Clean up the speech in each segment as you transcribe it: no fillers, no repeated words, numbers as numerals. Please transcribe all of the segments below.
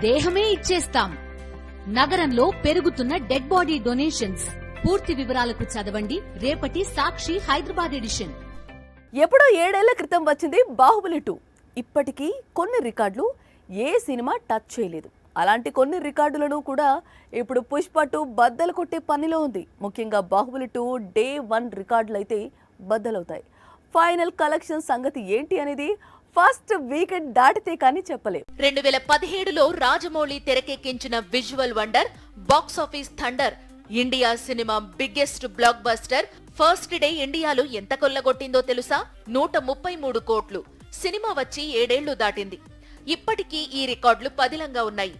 దేహమే ఇచ్చేస్తాం. నగరంలో పెరుగుతున్న డెడ్ బాడీ డొనేషన్స్. పూర్తి వివరాలకు చదవండి రేపటి సాక్షి హైదరాబాద్ ఎడిషన్. ఎప్పుడో 7 ఏళ్ల క్రితం వచ్చింది బాహుబలి 2. ఇప్పటికీ కొన్ని రికార్డులు ఏ సినిమా టచ్ చేయలేదు. అలాంటి కొన్ని రికార్డులను కూడా ఇప్పుడు పుష్ప 2 బద్దలు కొట్టే పనిలో ఉంది. ముఖ్యంగా బాహుబలి 2 డే 1 రికార్డులు అయితే బద్దలవుతాయి. ఫైనల్ కలెక్షన్ సంగతి ఏంటి అనేది ఫస్ట్ వీకెండ్ దాటితే కానీ చెప్పలేం. 2017లో రాజమౌళి తెరకెక్కించిన visual wonder box office thunder India cinema biggest block buster first day ఇండియాలో ఎంత కొల్లగొట్టిందో తెలుసా? 133 కోట్లు. సినిమా వచ్చి 7 ఏళ్లు దాటింది. ఇప్పటికీ ఈ రికార్డులు పదిలంగా ఉన్నాయి.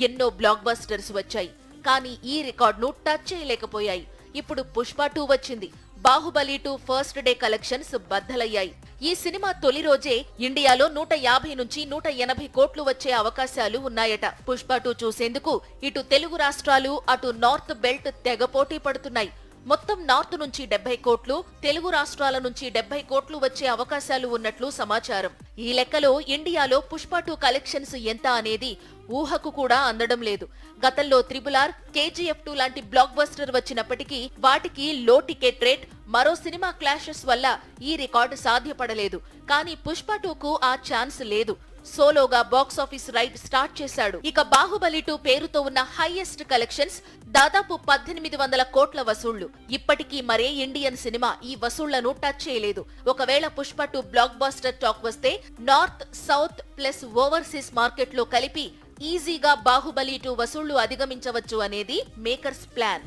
ఎన్నో బ్లాక్ బస్టర్స్ వచ్చాయి, కానీ ఈ రికార్డును టచ్ చేయలేకపోయాయి. ఇప్పుడు పుష్ప 2 వచ్చింది. బాహుబలి 2 ఫస్ట్ డే కలెక్షన్స్ బద్దలయ్యాయి. ఈ సినిమా తొలి రోజే ఇండియాలో 150 నుంచి 180 కోట్లు వచ్చే అవకాశాలు ఉన్నాయట. పుష్ప 2 చూసేందుకు ఇటు తెలుగు రాష్ట్రాలు అటు నార్త్ బెల్ట్ తెగ పోటీ పడుతున్నాయి. మొత్తం నార్త్ నుంచి 70 కోట్లు, తెలుగు రాష్ట్రాల నుంచి 70 కోట్లు వచ్చే అవకాశాలు ఉన్నట్లు సమాచారం. ఈ లెక్కలో ఇండియాలో పుష్ప 2 కలెక్షన్స్ ఎంత అనేది ఊహకు కూడా అందడం లేదు. గతంలో RRR, KGF 2 లాంటి బ్లాక్ బస్టర్ వచ్చినప్పటికీ వాటికి లో టికెట్ రేట్, మరో సినిమా క్లాషెస్ వల్ల ఈ రికార్డు సాధ్యపడలేదు. కానీ పుష్ప 2కు ఆ ఛాన్స్ లేదు. సోలోగా బాక్సాఫీస్ రైడ్ స్టార్ట్ చేశాడు. ఇక బాహుబలి 2 పేరుతో ఉన్న హైయెస్ట్ కలెక్షన్స్ దాదాపు 1800 కోట్ల వసూళ్లు. ఇప్పటికీ మరే ఇండియన్ సినిమా ఈ వసూళ్లను టచ్ చేయలేదు. ఒకవేళ పుష్ప 2 బ్లాక్ బస్టర్ టాక్ వస్తే north, south plus overseas market లో కలిపి ఈజీగా బాహుబలి 2 వసూళ్లు అధిగమించవచ్చు అనేది మేకర్స్ ప్లాన్.